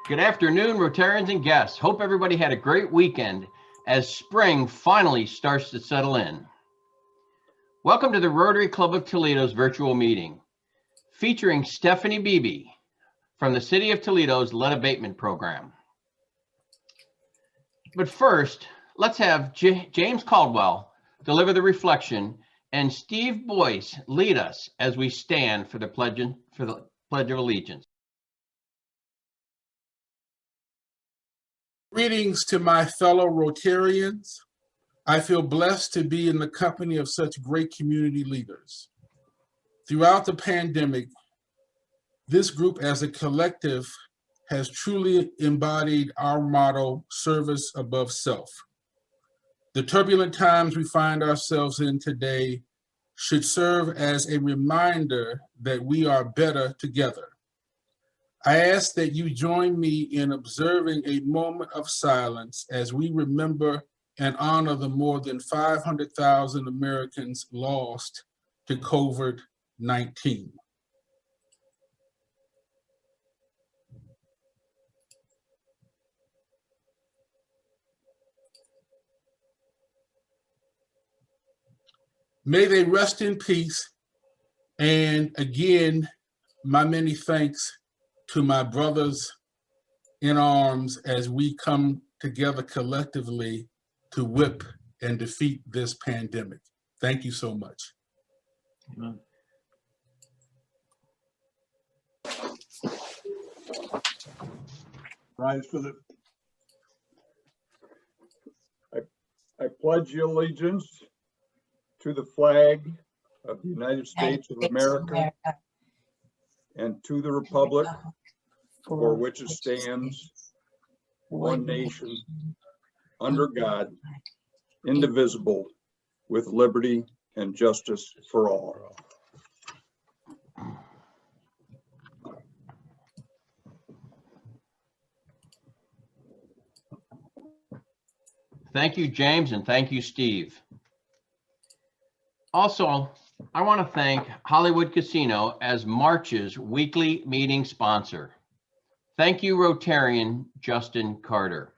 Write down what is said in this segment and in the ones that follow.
Good afternoon, Rotarians and guests. Hope everybody had a great weekend as spring finally starts to settle in. Welcome to the Rotary Club of Toledo's virtual meeting, featuring Stephane Beebe from the City of Toledo's Lead Abatement program. But first, let's have James Caldwell deliver the reflection and Steve Boyce lead us as we stand for the Pledge of Allegiance. Greetings to my fellow Rotarians. I feel blessed to be in the company of such great community leaders. Throughout the pandemic, this group as a collective has truly embodied our motto, service above self. The turbulent times we find ourselves in today should serve as a reminder that we are better together. I ask that you join me in observing a moment of silence as we remember and honor the more than 500,000 Americans lost to COVID-19. May they rest in peace. And again, my many thanks to my brothers in arms as we come together collectively to whip and defeat this pandemic. Thank you so much. Amen. Rise for the. I pledge allegiance to the flag of the United States of America and to the republic for which it stands, one nation, under God, indivisible, with liberty and justice for all. Thank you, James, and thank you, Steve. Also, I want to thank Hollywood Casino as March's weekly meeting sponsor. Thank you, Rotarian Justin Carter.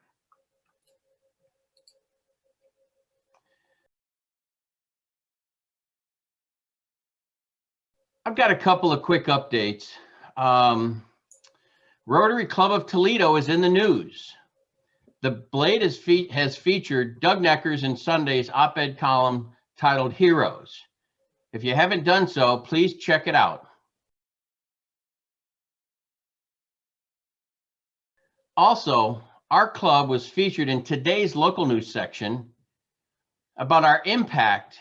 I've got a couple of quick updates. Rotary Club of Toledo is in the news. The Blade has featured Doug Necker's in Sunday's op-ed column titled Heroes. If you haven't done so, please check it out. Also, our club was featured in today's local news section about our impact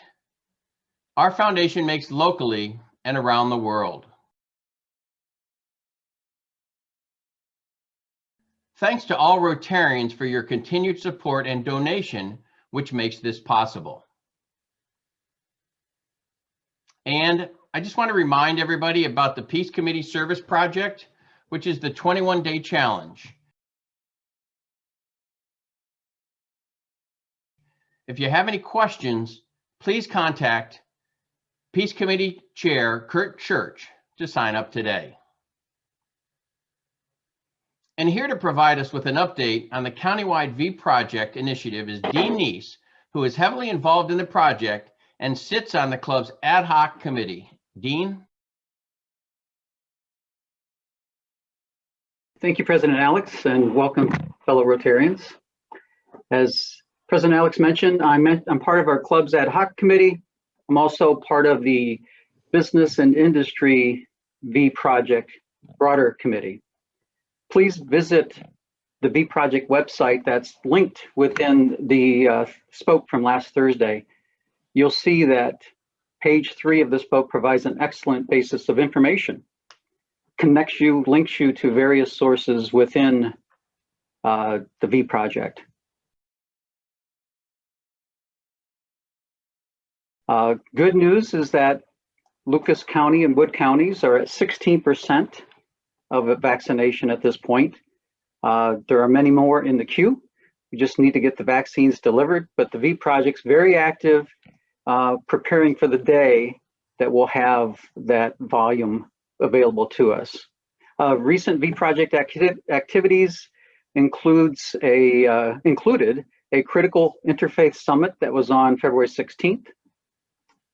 our foundation makes locally and around the world. Thanks to all Rotarians for your continued support and donation, which makes this possible. And I just want to remind everybody about the Peace Committee Service Project, which is the 21-day challenge. If you have any questions, please contact Peace Committee Chair Kurt Church to sign up today. And here to provide us with an update on the countywide V Project initiative is Dean Neese, who is heavily involved in the project and sits on the club's ad hoc committee. Dean? Thank you, President Alex, and welcome, fellow Rotarians. As President Alex mentioned, I'm part of our club's ad hoc committee. I'm also part of the Business and Industry V Project broader committee. Please visit the V Project website that's linked within the spoke from last Thursday. You'll see that page 3 of the spoke provides an excellent basis of information, links you to various sources within the V Project. Good news is that Lucas County and Wood counties are at 16% of vaccination at this point. There are many more in the queue. We just need to get the vaccines delivered, but the V Project's very active, preparing for the day that we'll have that volume available to us. Recent V Project activities included a critical interfaith summit that was on February 16th.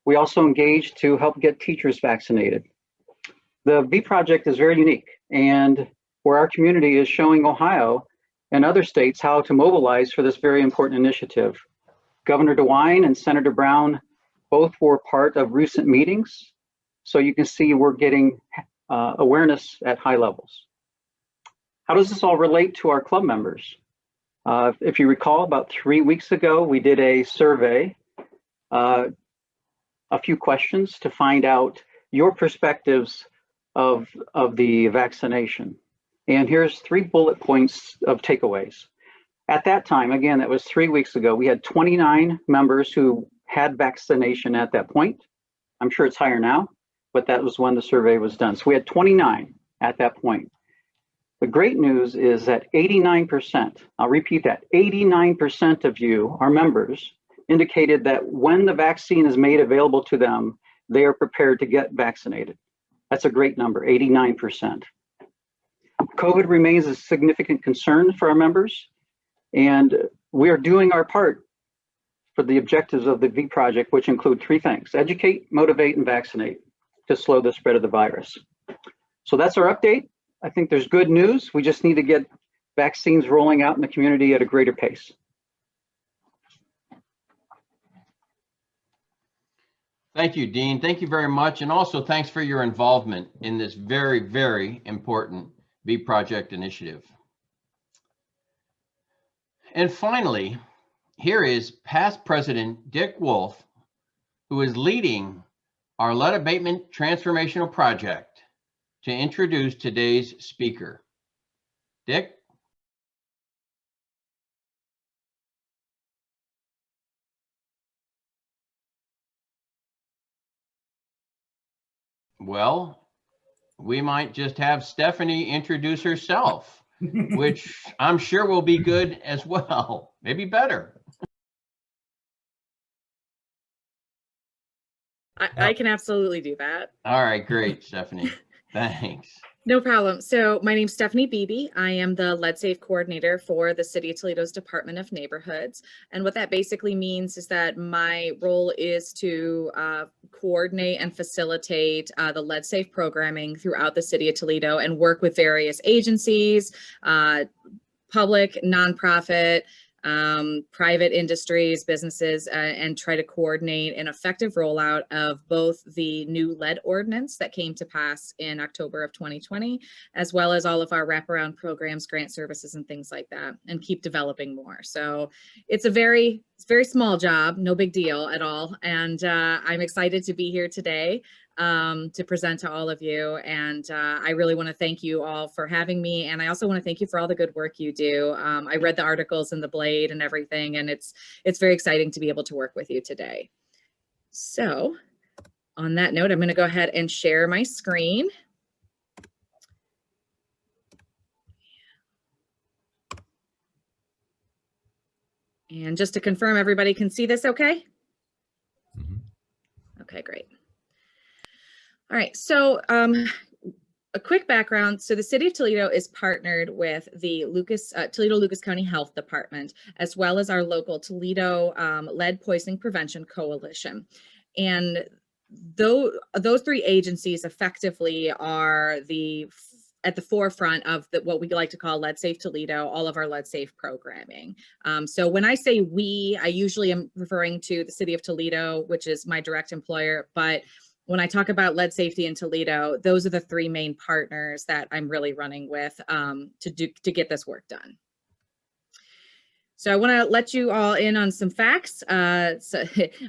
We also engaged to help get teachers vaccinated. The V Project is very unique, and where our community is showing Ohio and other states how to mobilize for this very important initiative. Governor DeWine and Senator Brown both were part of recent meetings, so you can see we're getting awareness at high levels. How does this all relate to our club members? If you recall, about 3 weeks ago, we did a survey, a few questions to find out your perspectives of the vaccination. And here's 3 bullet points of takeaways. At that time, again, that was 3 weeks ago, we had 29 members who had vaccination at that point. I'm sure it's higher now, but that was when the survey was done. So we had 29 at that point. The great news is that 89%, I'll repeat that, 89% of you, our members, indicated that when the vaccine is made available to them, they are prepared to get vaccinated. That's a great number, 89%. COVID remains a significant concern for our members, and we are doing our part for the objectives of the V Project, which include 3 things: educate, motivate, and vaccinate to slow the spread of the virus. So that's our update. I think there's good news. We just need to get vaccines rolling out in the community at a greater pace. Thank you, Dean. Thank you very much. And also thanks for your involvement in this very, very important V Project initiative. And finally, here is past President Dick Wolf, who is leading our Lead Abatement Transformational Project, to introduce today's speaker. Dick? Well, we might just have Stephanie introduce herself, which I'm sure will be good as well, maybe better. I can absolutely do that. All right, great, Stephanie. Thanks. No problem. So my name's Stephanie Beebe. I am the Lead Safe Coordinator for the City of Toledo's Department of Neighborhoods. And what that basically means is that my role is to coordinate and facilitate the lead safe programming throughout the City of Toledo and work with various agencies, public, nonprofit, private industries, businesses, and try to coordinate an effective rollout of both the new lead ordinance that came to pass in October of 2020, as well as all of our wraparound programs, grant services, and things like that, and keep developing more. So it's a very small job, no big deal at all. And I'm excited to be here today to present to all of you. And I really want to thank you all for having me. And I also want to thank you for all the good work you do. I read the articles in the Blade and everything, and it's very exciting to be able to work with you today. So on that note, I'm going to go ahead and share my screen. And just to confirm, everybody can see this okay? Mm-hmm. Okay, great. All right, so a quick background. So the City of Toledo is partnered with the Toledo Lucas County Health Department, as well as our local Toledo Lead Poisoning Prevention Coalition. And those 3 agencies effectively are at the forefront of what we like to call Lead Safe Toledo, all of our lead safe programming. So when I say we, I usually am referring to the City of Toledo, which is my direct employer, but when I talk about lead safety in Toledo, those are the 3 main partners that I'm really running with to get this work done. So I want to let you all in on some facts. So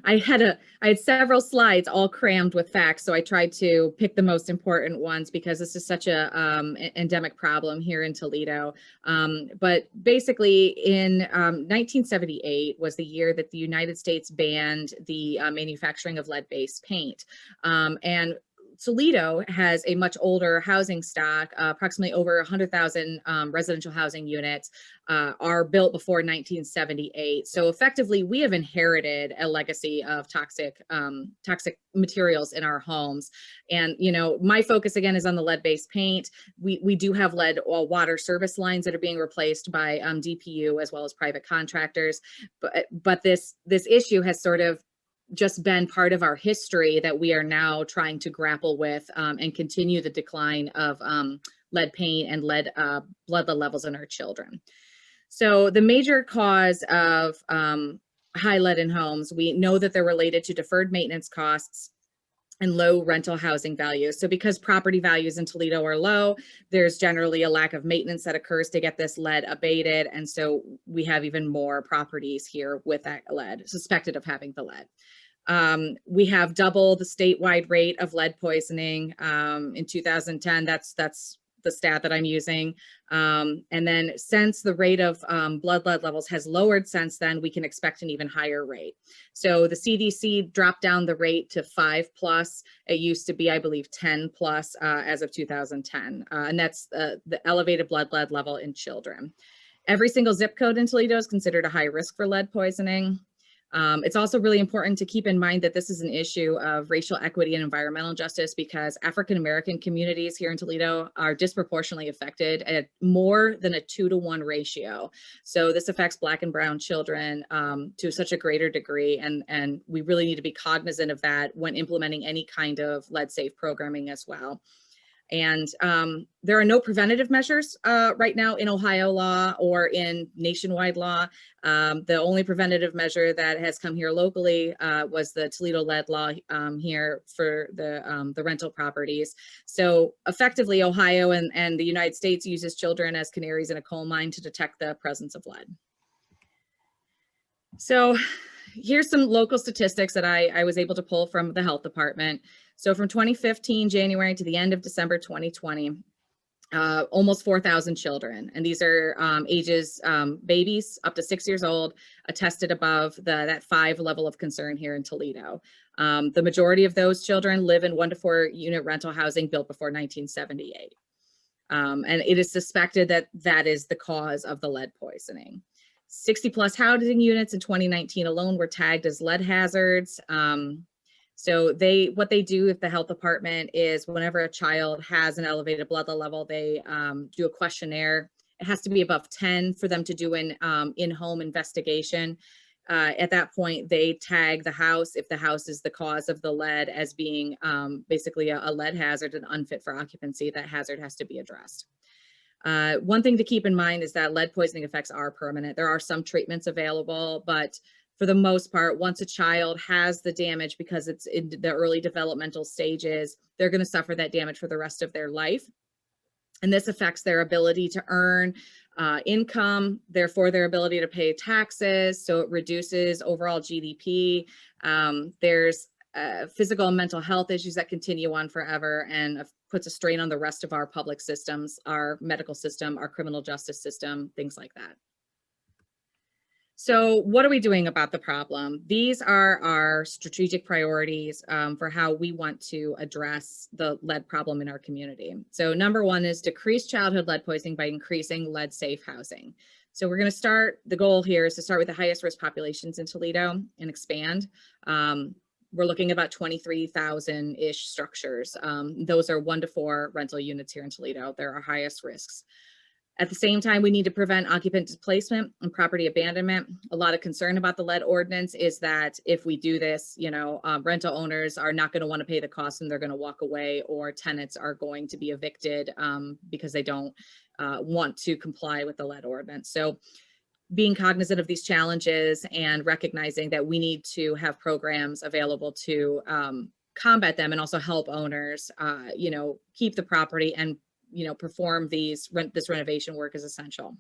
I had several slides all crammed with facts, so I tried to pick the most important ones because this is such a endemic problem here in Toledo. But basically, in 1978 was the year that the United States banned the manufacturing of lead-based paint, and Toledo has a much older housing stock, approximately over 100,000 residential housing units are built before 1978. So effectively, we have inherited a legacy of toxic materials in our homes. And, you know, my focus again is on the lead-based paint. We do have lead water service lines that are being replaced by DPU as well as private contractors. But this issue has sort of just been part of our history that we are now trying to grapple with and continue the decline of lead paint and lead blood lead levels in our children. So the major cause of high lead in homes, we know that they're related to deferred maintenance costs and low rental housing values. So because property values in Toledo are low, there's generally a lack of maintenance that occurs to get this lead abated. And so we have even more properties here with that lead, suspected of having the lead. We have double the statewide rate of lead poisoning in 2010. That's the stat that I'm using. And then since the rate of blood lead levels has lowered since then, we can expect an even higher rate. So the CDC dropped down the rate to 5+. It used to be, I believe, 10+ as of 2010. And that's the elevated blood lead level in children. Every single zip code in Toledo is considered a high risk for lead poisoning. It's also really important to keep in mind that this is an issue of racial equity and environmental justice, because African-American communities here in Toledo are disproportionately affected at more than a 2-to-1 ratio. So this affects Black and Brown children to such a greater degree, and we really need to be cognizant of that when implementing any kind of lead-safe programming as well. And there are no preventative measures right now in Ohio law or in nationwide law. The only preventative measure that has come here locally was the Toledo lead law here for the rental properties. So effectively, Ohio and the United States uses children as canaries in a coal mine to detect the presence of lead. So here's some local statistics that I was able to pull from the health department. So from 2015 January to the end of December 2020, almost 4,000 children, and these are ages babies up to 6 years old, attested above that 5 level of concern here in Toledo. The majority of those children live in 1 to 4 unit rental housing built before 1978. And it is suspected that that is the cause of the lead poisoning. 60+ housing units in 2019 alone were tagged as lead hazards. So what they do at the health department is whenever a child has an elevated blood lead level, they do a questionnaire. It has to be above 10 for them to do an in-home investigation. At that point, they tag the house, if the house is the cause of the lead, as being basically a lead hazard and unfit for occupancy. That hazard has to be addressed. One thing to keep in mind is that lead poisoning effects are permanent. There are some treatments available, but for the most part, once a child has the damage, because it's in the early developmental stages, they're going to suffer that damage for the rest of their life. And this affects their ability to earn income, therefore their ability to pay taxes. So it reduces overall GDP. There's physical and mental health issues that continue on forever and puts a strain on the rest of our public systems, our medical system, our criminal justice system, things like that. So what are we doing about the problem? These are our strategic priorities for how we want to address the lead problem in our community. So number 1 is decrease childhood lead poisoning by increasing lead safe housing. So we're going to start, the goal here is to start with the highest risk populations in Toledo and expand. We're looking at about 23,000-ish structures. Those are 1 to 4 rental units here in Toledo. They're our highest risks. At the same time, we need to prevent occupant displacement and property abandonment. A lot of concern about the lead ordinance is that if we do this, you know, rental owners are not going to want to pay the cost and they're going to walk away, or tenants are going to be evicted because they don't want to comply with the lead ordinance. So being cognizant of these challenges and recognizing that we need to have programs available to combat them and also help owners, you know, keep the property and perform this renovation work is essential.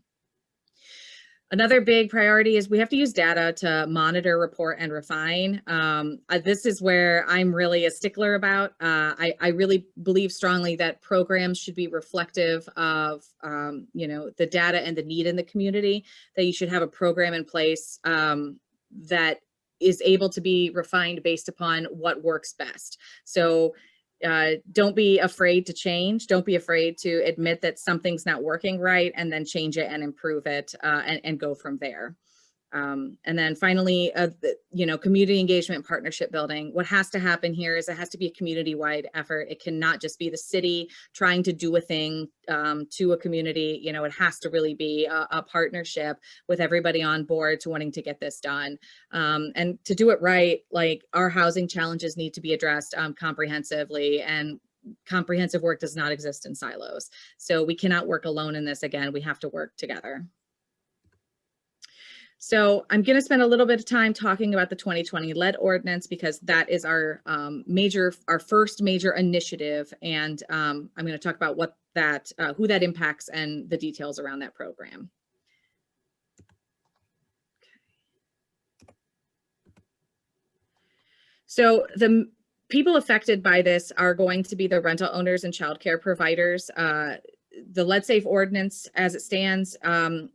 Another big priority is we have to use data to monitor, report, and refine. This is where I'm really a stickler about. I really believe strongly that programs should be reflective of, the data and the need in the community, that you should have a program in place that is able to be refined based upon what works best. So don't be afraid to change. Don't be afraid to admit that something's not working right, and then change it and improve it, and go from there. And then finally, community engagement, partnership building. What has to happen here is it has to be a community-wide effort. It cannot just be the city trying to do a thing to a community. It has to really be a partnership with everybody on board to wanting to get this done. And to do it right, like, our housing challenges need to be addressed comprehensively, and comprehensive work does not exist in silos. So we cannot work alone in this. Again, we have to work together. So I'm going to spend a little bit of time talking about the 2020 lead ordinance, because that is our first major initiative, and I'm going to talk about what that, who that impacts, and the details around that program. So the people affected by this are going to be the rental owners and childcare providers. The lead safe ordinance as it stands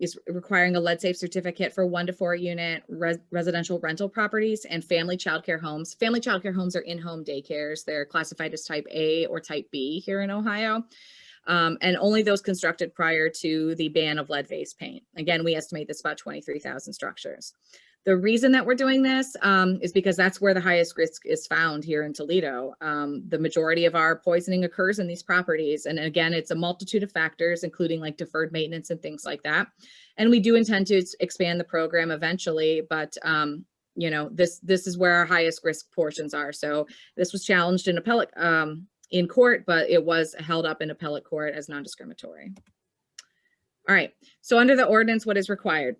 is requiring a lead safe certificate for 1 to 4 unit residential rental properties and family childcare homes. Family childcare homes are in-home daycares. They're classified as type A or type B here in Ohio. And only those constructed prior to the ban of lead-based paint. Again, we estimate this about 23,000 structures. The reason that we're doing this is because that's where the highest risk is found here in Toledo. The majority of our poisoning occurs in these properties. And again, it's a multitude of factors, including like deferred maintenance and things like that. And we do intend to expand the program eventually, but this is where our highest risk portions are. So this was challenged in appellate in court, but it was held up in appellate court as non-discriminatory. All right, so under the ordinance, what is required?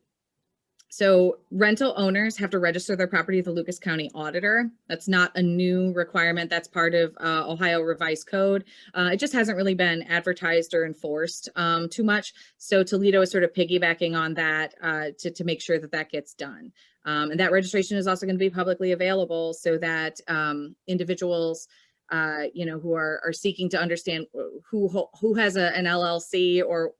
So rental owners have to register their property with the Lucas County Auditor. That's not a new requirement. That's part of Ohio Revised Code. It just hasn't really been advertised or enforced too much. So Toledo is sort of piggybacking on that to make sure that that gets done. And that registration is also going to be publicly available so that individuals who are seeking to understand who has an LLC or,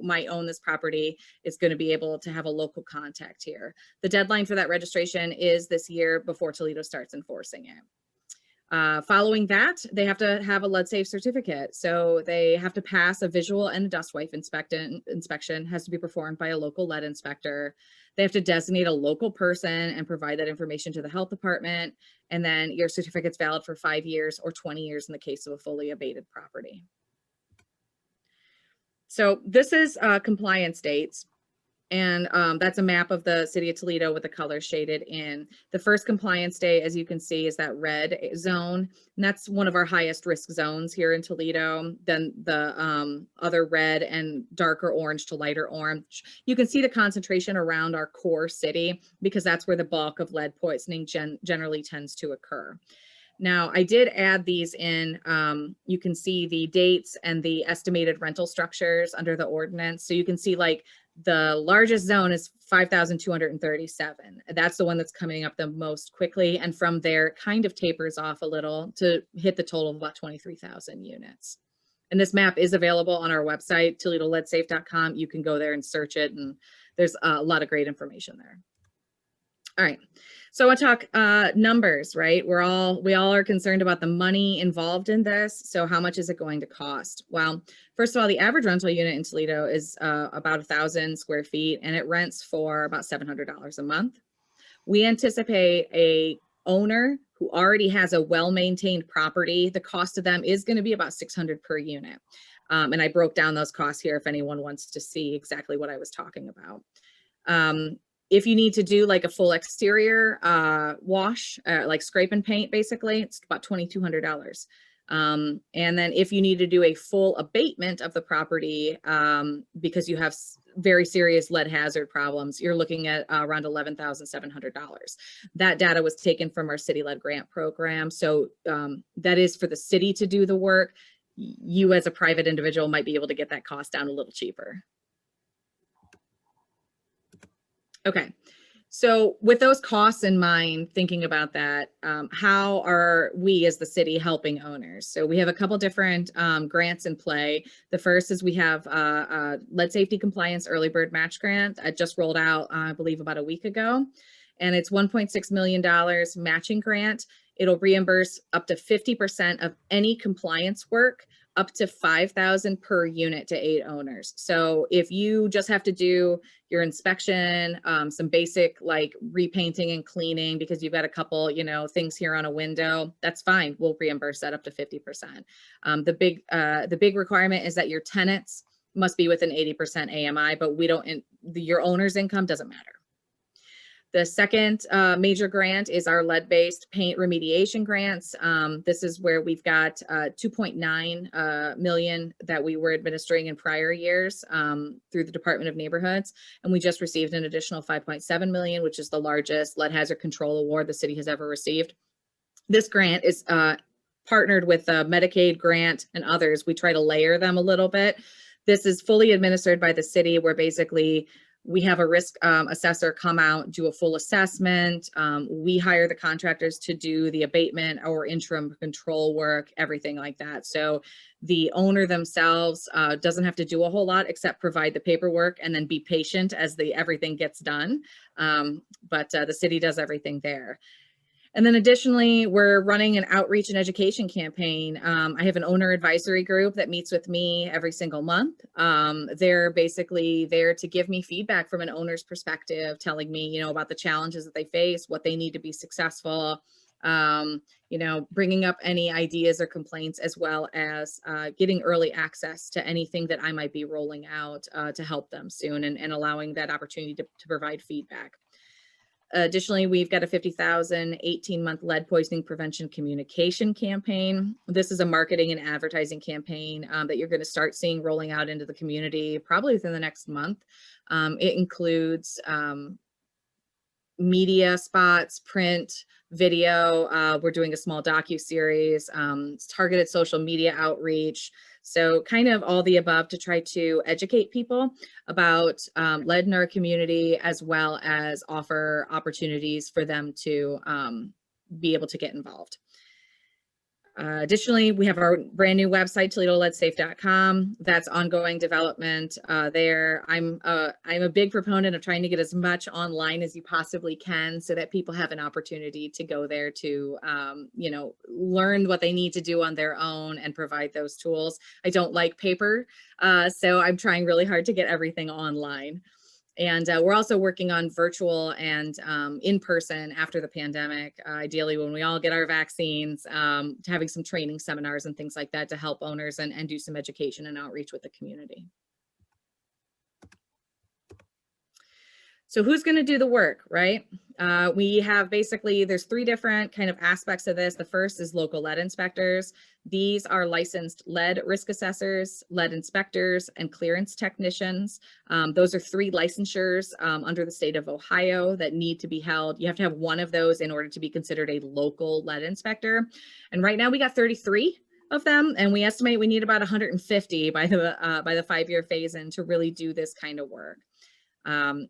might own this property is going to be able to have a local contact here. The deadline for that registration is this year before Toledo starts enforcing it. Following that, they have to have a lead safe certificate. So they have to pass a visual and a dust wipe inspection has to be performed by a local lead inspector. They have to designate a local person and provide that information to the health department. And then your certificate's valid for 5 years or 20 years in the case of a fully abated property. So this is compliance dates. And that's a map of the city of Toledo with the colors shaded in. The first compliance day, as you can see, is that red zone. And that's one of our highest risk zones here in Toledo. Then the other red and darker orange to lighter orange. You can see the concentration around our core city because that's where the bulk of lead poisoning generally tends to occur. Now, I did add these in. You can see the dates and the estimated rental structures under the ordinance. So you can see like the largest zone is 5,237. That's the one that's coming up the most quickly. And from there, it kind of tapers off a little to hit the total of about 23,000 units. And this map is available on our website, ToledoLeadSafe.com. You can go there and search it, and there's a lot of great information there. All right, so I want to talk numbers, right? We all are concerned about the money involved in this. So how much is it going to cost? Well, first of all, the average rental unit in Toledo is about 1,000 square feet, and it rents for about $700 a month. We anticipate a owner who already has a well-maintained property. The cost of them is going to be about $600 per unit. And I broke down those costs here if anyone wants to see exactly what I was talking about. If you need to do like a full exterior wash, like scrape and paint, basically, it's about $2,200. And then if you need to do a full abatement of the property because you have very serious lead hazard problems, you're looking at around $11,700. That data was taken from our city lead grant program. So that is for the city to do the work. You as a private individual might be able to get that cost down a little cheaper. Okay, so with those costs in mind, thinking about that, how are we as the city helping owners? So we have a couple different grants in play. The first is we have a lead safety compliance early bird match grant. I just rolled out, I believe, about a week ago. And it's $1.6 million matching grant. It'll reimburse up to 50% of any compliance work, up to $5,000 per unit to 8 owners. So if you just have to do your inspection, some basic like repainting and cleaning because you've got a couple, you know, things here on a window, that's fine. We'll reimburse that up to 50%. The big requirement is that your tenants must be within 80% AMI, but we don't, your owner's income doesn't matter. The second major grant is our lead-based paint remediation grants. This is where we've got 2.9 million that we were administering in prior years through the Department of Neighborhoods. And we just received an additional 5.7 million, which is the largest lead hazard control award the city has ever received. This grant is partnered with a Medicaid grant and others. We try to layer them a little bit. This is fully administered by the city, where basically we have a risk assessor come out, do a full assessment. We hire the contractors to do the abatement or interim control work, everything like that. So the owner themselves doesn't have to do a whole lot except provide the paperwork and then be patient as everything gets done. But the city does everything there. And then additionally, we're running an outreach and education campaign. I have an owner advisory group that meets with me every single month. They're basically there to give me feedback from an owner's perspective, telling me, you know, about the challenges that they face, what they need to be successful, you know, bringing up any ideas or complaints, as well as getting early access to anything that I might be rolling out to help them soon, and allowing that opportunity to provide feedback. Additionally, we've got a 50,000 18-month lead poisoning prevention communication campaign. This is a marketing and advertising campaign that you're going to start seeing rolling out into the community probably within the next month. It includes media spots, print, video. We're doing a small docu-series, targeted social media outreach. So kind of all the above to try to educate people about lead in our community, as well as offer opportunities for them to be able to get involved. Additionally, we have our brand new website, ToledoLeadSafe.com. That's ongoing development there. I'm a big proponent of trying to get as much online as you possibly can, so that people have an opportunity to go there to, you know, learn what they need to do on their own and provide those tools. I don't like paper, so I'm trying really hard to get everything online. And we're also working on virtual and in-person after the pandemic, ideally when we all get our vaccines, having some training seminars and things like that to help owners and do some education and outreach with the community. So who's going to do the work, right? We have basically, there's 3 different kind of aspects of this. The first is local lead inspectors. These are licensed lead risk assessors, lead inspectors, and clearance technicians. Those are 3 licensures under the state of Ohio that need to be held. You have to have one of those in order to be considered a local lead inspector. And right now we got 33 of them, and we estimate we need about 150 by the 5-year phase-in to really do this kind of work.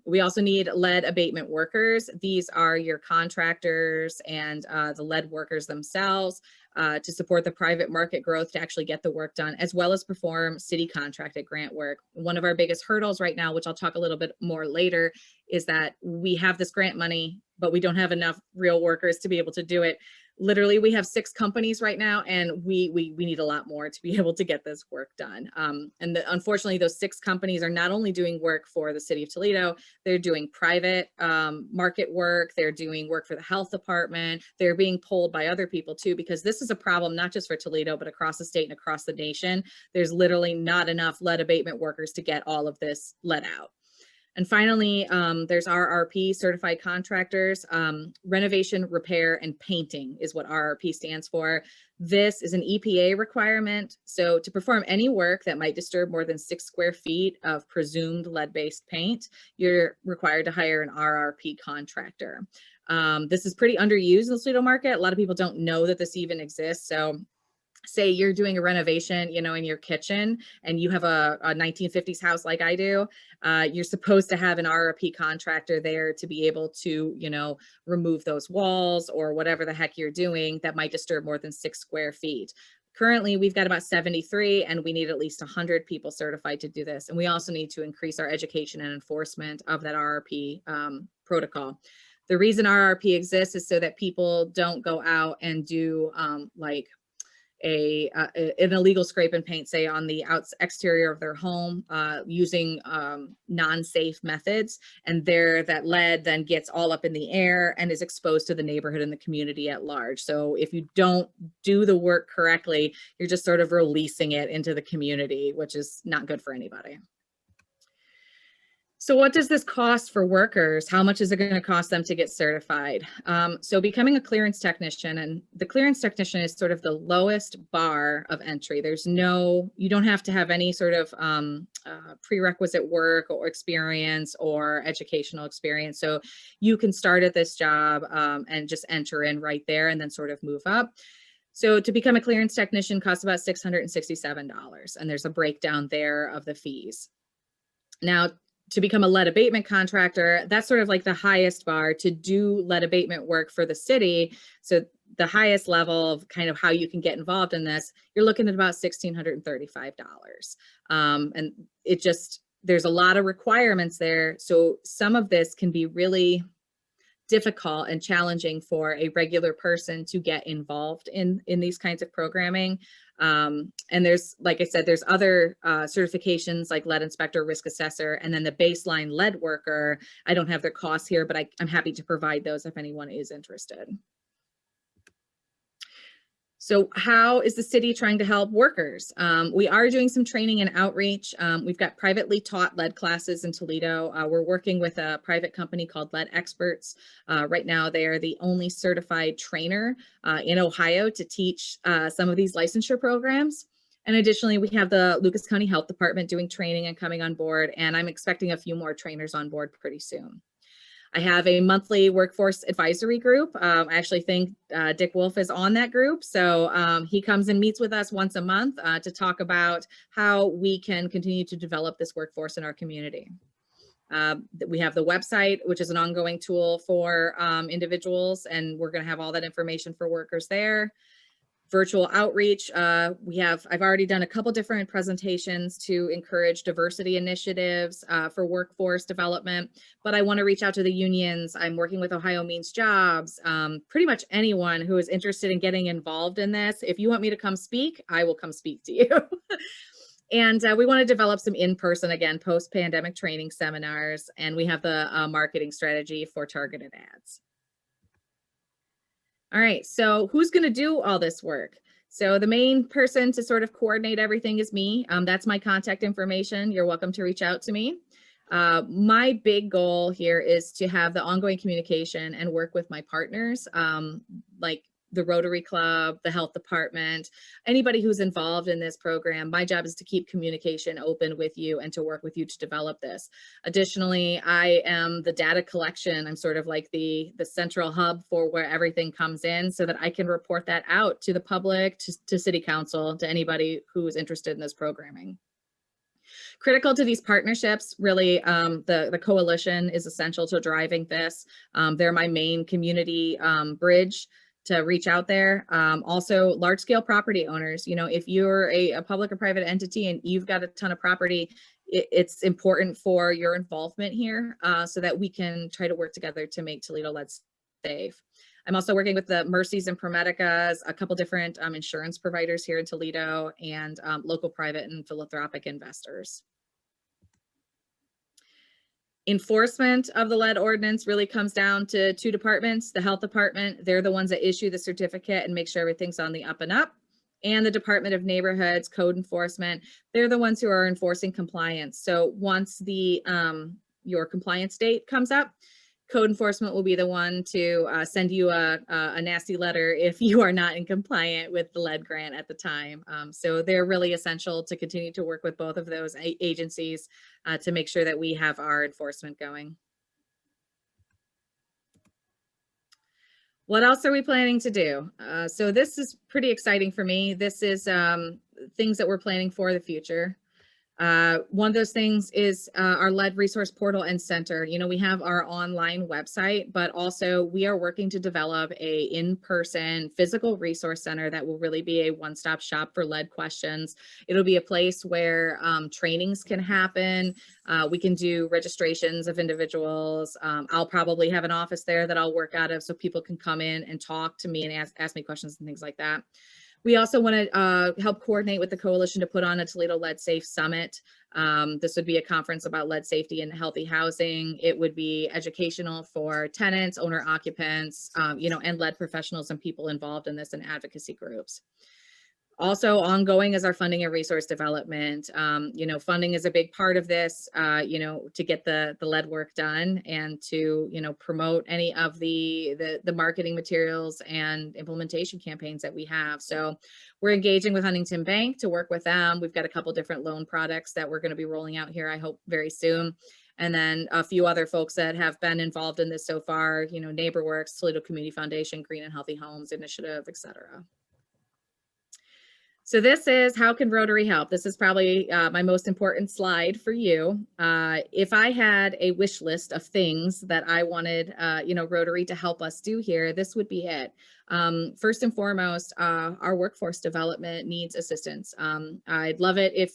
We also need lead abatement workers. These are your contractors and the lead workers themselves to support the private market growth to actually get the work done, as well as perform city contracted grant work. One of our biggest hurdles right now, which I'll talk a little bit more later, is that we have this grant money, but we don't have enough real workers to be able to do it. Literally, we have 6 companies right now, and we need a lot more to be able to get this work done. Unfortunately, those 6 companies are not only doing work for the City of Toledo, they're doing private market work, they're doing work for the health department, they're being pulled by other people too, because this is a problem not just for Toledo, but across the state and across the nation. There's literally not enough lead abatement workers to get all of this lead out. And finally, there's RRP certified contractors. Renovation, repair, and painting is what RRP stands for. This is an EPA requirement. So to perform any work that might disturb more than 6 square feet of presumed lead-based paint, you're required to hire an RRP contractor. This is pretty underused in the Toledo market. A lot of people don't know that this even exists. So say you're doing a renovation, you know, in your kitchen, and you have a 1950s house like I do, you're supposed to have an RRP contractor there to be able to, you know, remove those walls or whatever the heck you're doing that might disturb more than 6 square feet. Currently, we've got about 73, and we need at least 100 people certified to do this. And we also need to increase our education and enforcement of that RRP protocol. The reason RRP exists is so that people don't go out and do like an illegal scrape and paint, say on the exterior of their home, using non-safe methods, and that lead then gets all up in the air and is exposed to the neighborhood and the community at large. So if you don't do the work correctly, you're just sort of releasing it into the community, which is not good for anybody. So what does this cost for workers? How much is it going to cost them to get certified? So becoming a clearance technician, and the clearance technician is sort of the lowest bar of entry. You don't have to have any sort of prerequisite work or experience or educational experience. So you can start at this job and just enter in right there and then sort of move up. So to become a clearance technician costs about $667, and there's a breakdown there of the fees. Now, to become a lead abatement contractor, that's sort of like the highest bar to do lead abatement work for the city. So the highest level of kind of how you can get involved in this, you're looking at about $1,635. And there's a lot of requirements there. So some of this can be really difficult and challenging for a regular person to get involved in these kinds of programming. And there's, like I said, there's other certifications like lead inspector, risk assessor, and then the baseline lead worker. I don't have their costs here, but I'm happy to provide those if anyone is interested. So how is the city trying to help workers? We are doing some training and outreach. We've got privately taught lead classes in Toledo. We're working with a private company called Lead Experts. Right now, they are the only certified trainer in Ohio to teach some of these licensure programs. And additionally, we have the Lucas County Health Department doing training and coming on board, and I'm expecting a few more trainers on board pretty soon. I have a monthly workforce advisory group. I actually think Dick Wolf is on that group. So he comes and meets with us once a month to talk about how we can continue to develop this workforce in our community. We have the website, which is an ongoing tool for individuals, and we're going to have all that information for workers there. Virtual outreach. I've already done a couple different presentations to encourage diversity initiatives for workforce development, but I want to reach out to the unions. I'm working with Ohio Means Jobs, pretty much anyone who is interested in getting involved in this. If you want me to come speak, I will come speak to you. And we want to develop some in-person, again, post-pandemic training seminars, and we have the marketing strategy for targeted ads. All right, so who's going to do all this work? So the main person to sort of coordinate everything is me. That's my contact information. You're welcome to reach out to me. My big goal here is to have the ongoing communication and work with my partners, like the Rotary Club, the health department, anybody who's involved in this program. My job is to keep communication open with you and to work with you to develop this. Additionally, I am the data collection. I'm sort of like the central hub for where everything comes in so that I can report that out to the public, to city council, to anybody who is interested in this programming. Critical to these partnerships, really, the coalition is essential to driving this. They're my main community bridge to reach out there. Also, large scale property owners, if you're a public or private entity and you've got a ton of property, it's important for your involvement here so that we can try to work together to make Toledo lead safe. I'm also working with the Mercies and Prometicas, a couple different insurance providers here in Toledo, and local private and philanthropic investors. Enforcement of the lead ordinance really comes down to two departments. The health department, they're the ones that issue the certificate and make sure everything's on the up and up. And the Department of Neighborhoods, code enforcement, they're the ones who are enforcing compliance. So once your compliance date comes up, code enforcement will be the one to send you a nasty letter if you are not in compliant with the lead grant at the time. So they're really essential to continue to work with both of those agencies to make sure that we have our enforcement going. What else are we planning to do? So this is pretty exciting for me. This is things that we're planning for the future. One of those things is our lead resource portal and center. You know, we have our online website, but also we are working to develop a in-person physical resource center that will really be a one-stop shop for lead questions. It'll be a place where trainings can happen. We can do registrations of individuals. I'll probably have an office there that I'll work out of so people can come in and talk to me and ask me questions and things like that. We also want to help coordinate with the coalition to put on a Toledo Lead Safe Summit. This would be a conference about lead safety and healthy housing. It would be educational for tenants, owner occupants, you know, and lead professionals and people involved in this and advocacy groups. Also ongoing is our funding and resource development. You know, funding is a big part of this, you know, to get the lead work done and to, you know, promote any of the marketing materials and implementation campaigns that we have. So we're engaging with Huntington Bank to work with them. We've got a couple different loan products that we're going to be rolling out here, I hope very soon. And then a few other folks that have been involved in this so far, you know, NeighborWorks, Toledo Community Foundation, Green and Healthy Homes Initiative, et cetera. So this is how can Rotary help? This is probably my most important slide for you. If I had a wish list of things that I wanted, you know, Rotary to help us do here, this would be it. First and foremost, our workforce development needs assistance. I'd love it if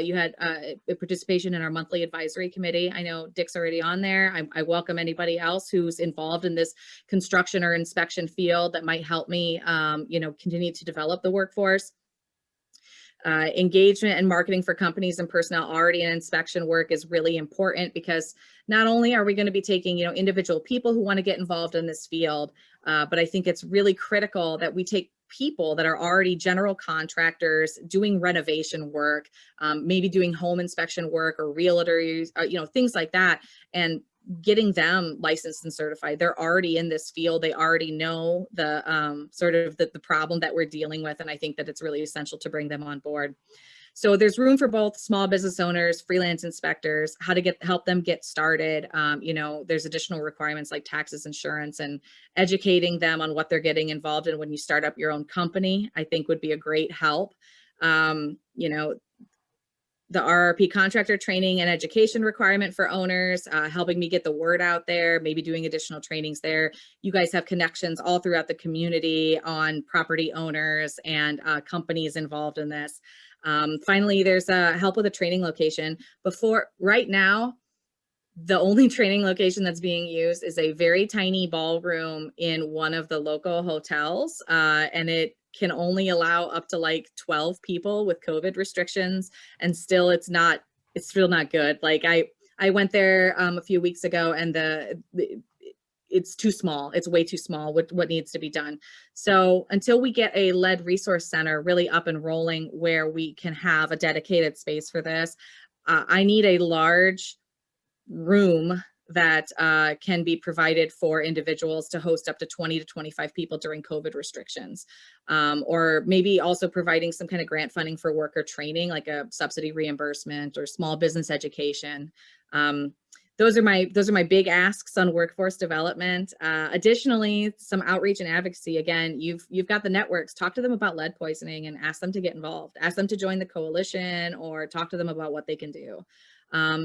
you had a participation in our monthly advisory committee. I know Dick's already on there. I welcome anybody else who's involved in this construction or inspection field that might help me, you know, continue to develop the workforce. Engagement and marketing for companies and personnel already in inspection work is really important because not only are we going to be taking, you know, individual people who want to get involved in this field, but I think it's really critical that we take people that are already general contractors doing renovation work, maybe doing home inspection work or realtors, you know, things like that, and getting them licensed and certified. They're already in this field. They already know the sort of the problem that we're dealing with. And I think that it's really essential to bring them on board. So there's room for both small business owners, freelance inspectors, how to help them get started. You know, there's additional requirements like taxes, insurance, and educating them on what they're getting involved in when you start up your own company, I think would be a great help. You know, the RRP contractor training and education requirement for owners, helping me get the word out there, maybe doing additional trainings there. You guys have connections all throughout the community on property owners and companies involved in this. Finally, there's help with a training location. Right now, the only training location that's being used is a very tiny ballroom in one of the local hotels, and it can only allow up to like 12 people with COVID restrictions, and still it's still not good. Like I went there a few weeks ago, and it's too small. It's way too small with what needs to be done. So until we get a lead resource center really up and rolling where we can have a dedicated space for this, I need a large room that can be provided for individuals to host up to 20 to 25 people during COVID restrictions, or maybe also providing some kind of grant funding for worker training, like a subsidy reimbursement or small business education. Those are my big asks on workforce development. Additionally, some outreach and advocacy. Again, you've got the networks. Talk to them about lead poisoning and ask them to get involved. Ask them to join the coalition or talk to them about what they can do.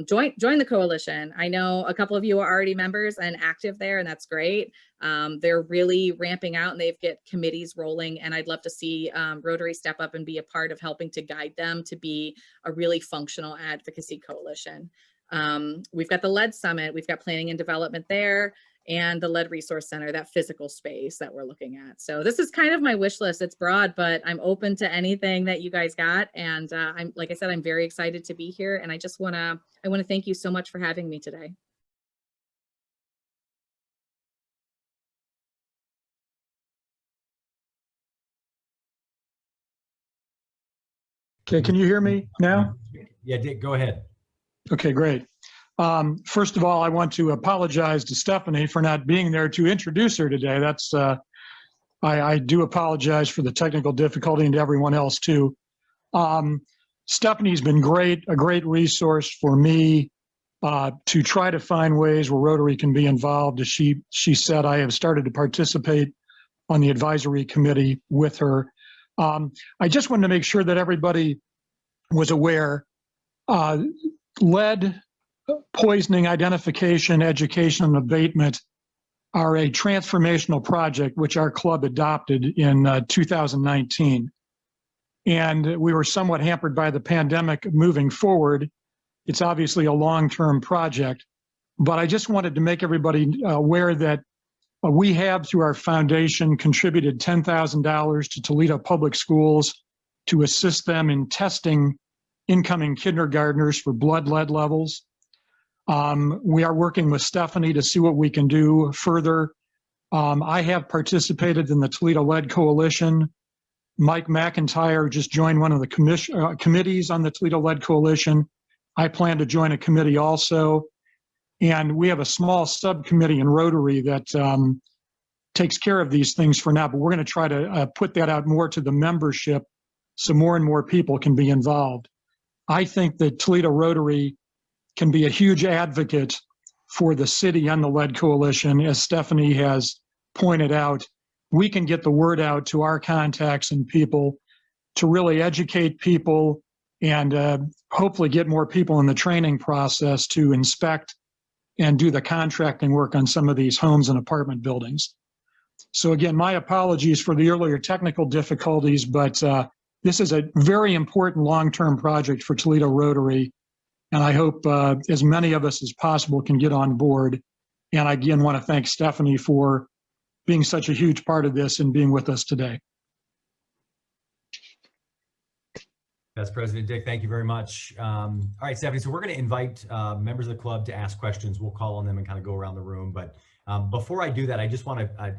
Join the coalition. I know a couple of you are already members and active there, and that's great. They're really ramping out and they've got committees rolling, and I'd love to see Rotary step up and be a part of helping to guide them to be a really functional advocacy coalition. We've got the Lead Summit, we've got planning and development there, and the Lead Resource Center, that physical space that we're looking at. So this is kind of my wish list. It's broad, but I'm open to anything that you guys got. And like I said, I'm very excited to be here. And I want to thank you so much for having me today. Okay, can you hear me now? Yeah, Dick, go ahead. Okay, great. First of all, I want to apologize to Stephanie for not being there to introduce her today. That's I do apologize for the technical difficulty, and to everyone else too. Stephanie's been a great resource for me to try to find ways where Rotary can be involved. As she said, I have started to participate on the advisory committee with her. I just wanted to make sure that everybody was aware lead poisoning identification, education, and abatement are a transformational project which our club adopted in 2019. And we were somewhat hampered by the pandemic moving forward. It's obviously a long-term project, but I just wanted to make everybody aware that we have, through our foundation, contributed $10,000 to Toledo Public Schools to assist them in testing incoming kindergartners for blood lead levels. We are working with Stephanie to see what we can do further. I have participated in the Toledo Lead Coalition. Mike McIntyre just joined one of the committees on the Toledo Lead Coalition. I plan to join a committee also. And we have a small subcommittee in Rotary that takes care of these things for now, but we're going to try to put that out more to the membership so more and more people can be involved. I think that Toledo Rotary can be a huge advocate for the city and the Lead Coalition. As Stephanie has pointed out, we can get the word out to our contacts and people to really educate people and hopefully get more people in the training process to inspect and do the contracting work on some of these homes and apartment buildings. So again, my apologies for the earlier technical difficulties, but this is a very important long-term project for Toledo Rotary. And I hope as many of us as possible can get on board. And I again want to thank Stephanie for being such a huge part of this and being with us today. That's President Dick. Thank you very much. All right, Stephanie, so we're going to invite members of the club to ask questions. We'll call on them and kind of go around the room. But before I do that, I just want to,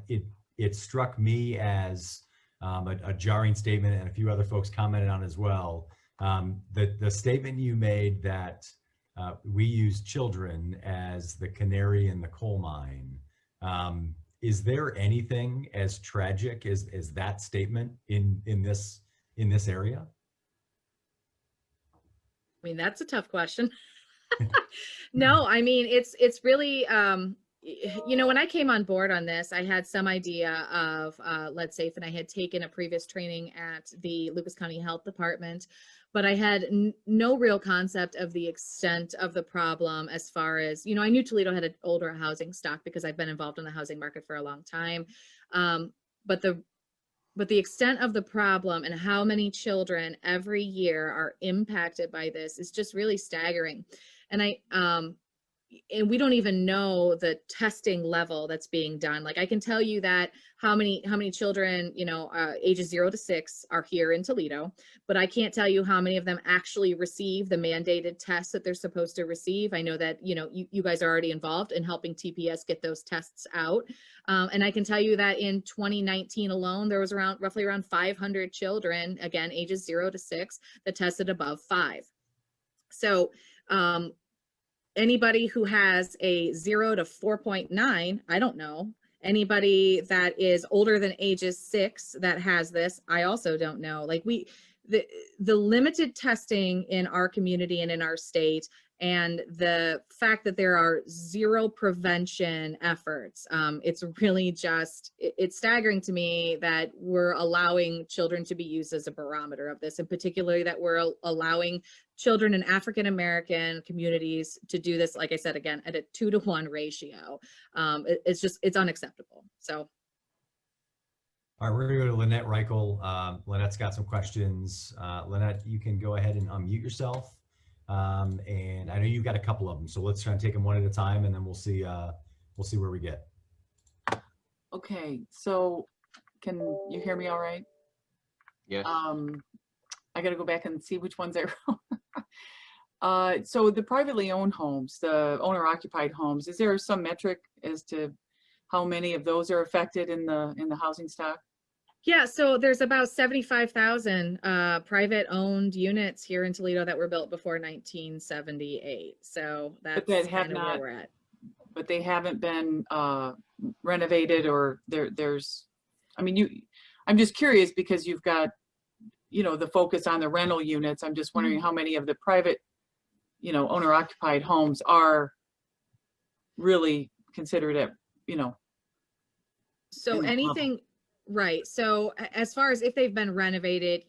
it struck me as a jarring statement, and a few other folks commented on as well. The statement you made that we use children as the canary in the coal mine. Is there anything as tragic as that statement in this area? I mean, that's a tough question. No, I mean, it's really, you know, when I came on board on this, I had some idea of Lead Safe, and I had taken a previous training at the Lucas County Health Department, but I had no real concept of the extent of the problem as far as, you know, I knew Toledo had an older housing stock because I've been involved in the housing market for a long time. But the extent of the problem and how many children every year are impacted by this is just really staggering. And we don't even know the testing level that's being done. Like, I can tell you that how many children, you know, ages 0 to 6 are here in Toledo, but I can't tell you how many of them actually receive the mandated tests that they're supposed to receive. I know that, you know, you guys are already involved in helping TPS get those tests out. And I can tell you that in 2019 alone, there was roughly around 500 children, again, ages 0 to 6, that tested above 5. So, anybody who has a 0 to 4.9, I don't know. Anybody that is older than ages 6 that has this, I also don't know. Like, the limited testing in our community and in our state, and the fact that there are 0 prevention efforts, it's really just, it's staggering to me that we're allowing children to be used as a barometer of this, and particularly that we're allowing children in African-American communities to do this, like I said, again, at a 2-to-1 ratio. It's unacceptable. So. All right, we're gonna go to Lynette Reichel. Lynette's got some questions. Lynette, you can go ahead and unmute yourself. And I know you've got a couple of them, so let's try and take them one at a time, and then we'll see where we get. Okay, so can you hear me all right? Yes. I got to go back and see which ones I wrote. So the privately owned homes, the owner-occupied homes, is there some metric as to how many of those are affected in the housing stock? Yeah, so there's about 75,000 private owned units here in Toledo that were built before 1978. So that's kind of where we're at. But they haven't been renovated, or there's, I mean, I'm just curious because you've got, you know, the focus on the rental units. I'm just wondering how many of the private, you know, owner occupied homes are really considered at, you know. So anything Right. So as far as if they've been renovated,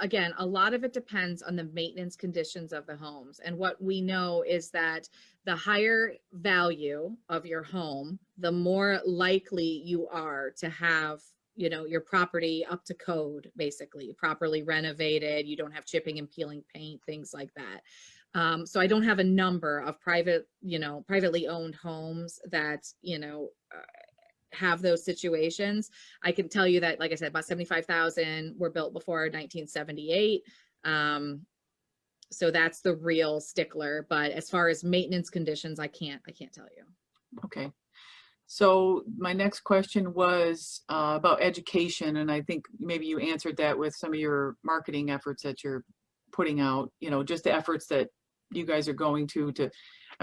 again, a lot of it depends on the maintenance conditions of the homes. And what we know is that the higher value of your home, the more likely you are to have, your property up to code, basically properly renovated. You don't have chipping and peeling paint, things like that. So I don't have a number of privately owned homes that, have those situations. I can tell you that, like I said, about 75,000 were built before 1978. So that's the real stickler. But as far as maintenance conditions, I can't tell you. Okay. So my next question was about education. And I think maybe you answered that with some of your marketing efforts that you're putting out, just the efforts that you guys are going to,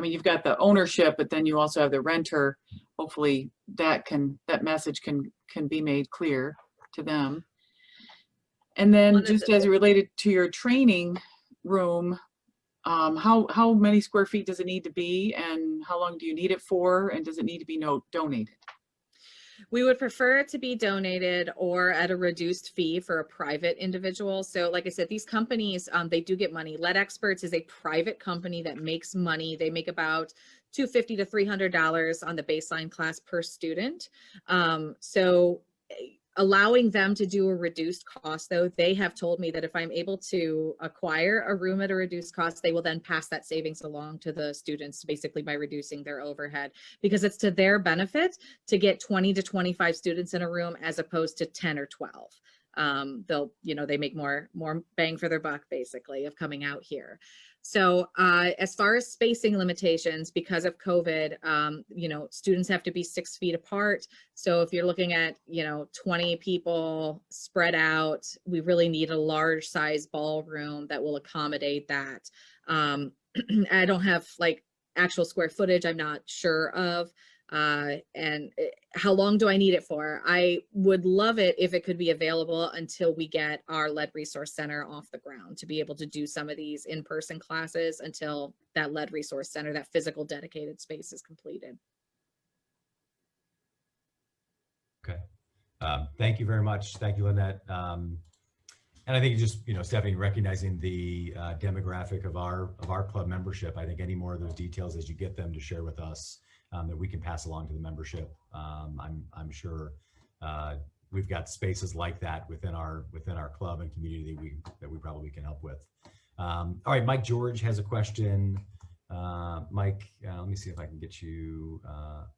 you've got the ownership, but then you also have the renter. Hopefully that message can be made clear to them. And then just as it related to your training room, how many square feet does it need to be, and how long do you need it for, and does it need to be donated? We would prefer it to be donated or at a reduced fee for a private individual. So like I said, these companies, they do get money. Lead Experts is a private company that makes money. They make about $250 to $300 on the baseline class per student. So allowing them to do a reduced cost, though, they have told me that if I'm able to acquire a room at a reduced cost, they will then pass that savings along to the students, basically by reducing their overhead, because it's to their benefit to get 20 to 25 students in a room as opposed to 10 or 12. They make more bang for their buck, basically, of coming out here. So as far as spacing limitations, because of COVID, students have to be 6 feet apart. So if you're looking at, 20 people spread out, we really need a large size ballroom that will accommodate that. I don't have actual square footage, I'm not sure of. And how long do I need it for? I would love it if it could be available until we get our Lead Resource Center off the ground, to be able to do some of these in-person classes until that Lead Resource Center, that physical dedicated space, is completed. Okay. Thank you very much. Thank you, Lynette. And I think just, Stephanie, recognizing the demographic of our club membership, I think any more of those details as you get them to share with us, that we can pass along to the membership. I'm sure we've got spaces like that within our club and community that we probably can help with. All right, Mike George has a question. Mike, let me see if I can get you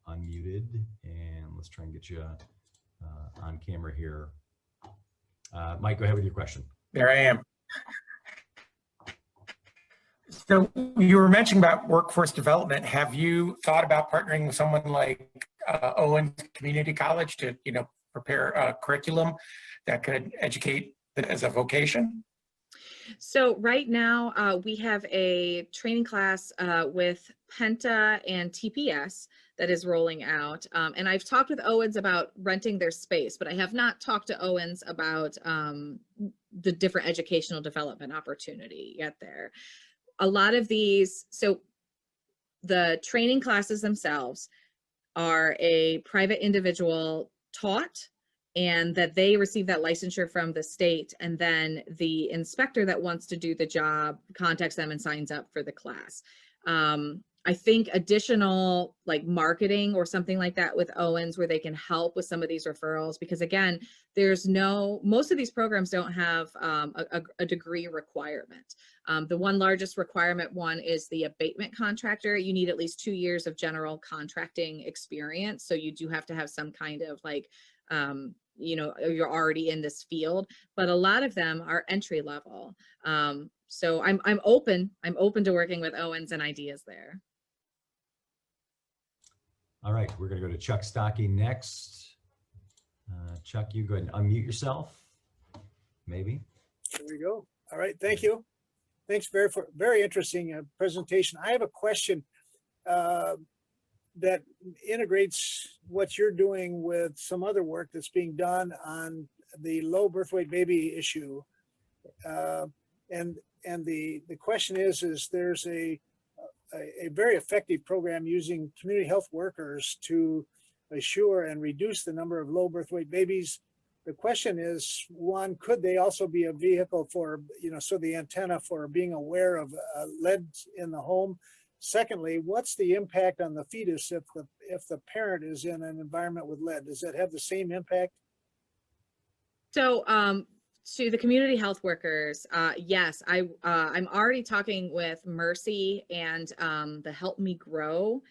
unmuted, and let's try and get you on camera here. Mike, go ahead with your question. There I am. So you were mentioning about workforce development. Have you thought about partnering with someone like Owens Community College to, prepare a curriculum that could educate as a vocation? So right now we have a training class with Penta and TPS that is rolling out. And I've talked with Owens about renting their space, but I have not talked to Owens about the different educational development opportunity yet there. A lot of these, so the training classes themselves are a private individual taught, and that they receive that licensure from the state, and then the inspector that wants to do the job contacts them and signs up for the class. I think additional marketing or something like that with Owens, where they can help with some of these referrals, because again, most of these programs don't have a degree requirement. The one largest requirement one is the abatement contractor. You need at least 2 years of general contracting experience. So you do have to have some kind of you're already in this field, but a lot of them are entry level. So I'm open to working with Owens and ideas there. All right, we're going to go to Chuck Stockey next. Chuck, you go ahead and unmute yourself. Maybe. There we go. All right, thank you. Thanks for very interesting presentation. I have a question that integrates what you're doing with some other work that's being done on the low birth weight baby issue. And the question is there's a very effective program using community health workers to assure and reduce the number of low birth weight babies the question is, one, could they also be a vehicle for, so the antenna for being aware of lead in the home? Secondly, what's the impact on the fetus if the parent is in an environment with lead? Does that have the same impact? So, to the community health workers, yes, I'm already talking with Mercy and the Help Me Grow.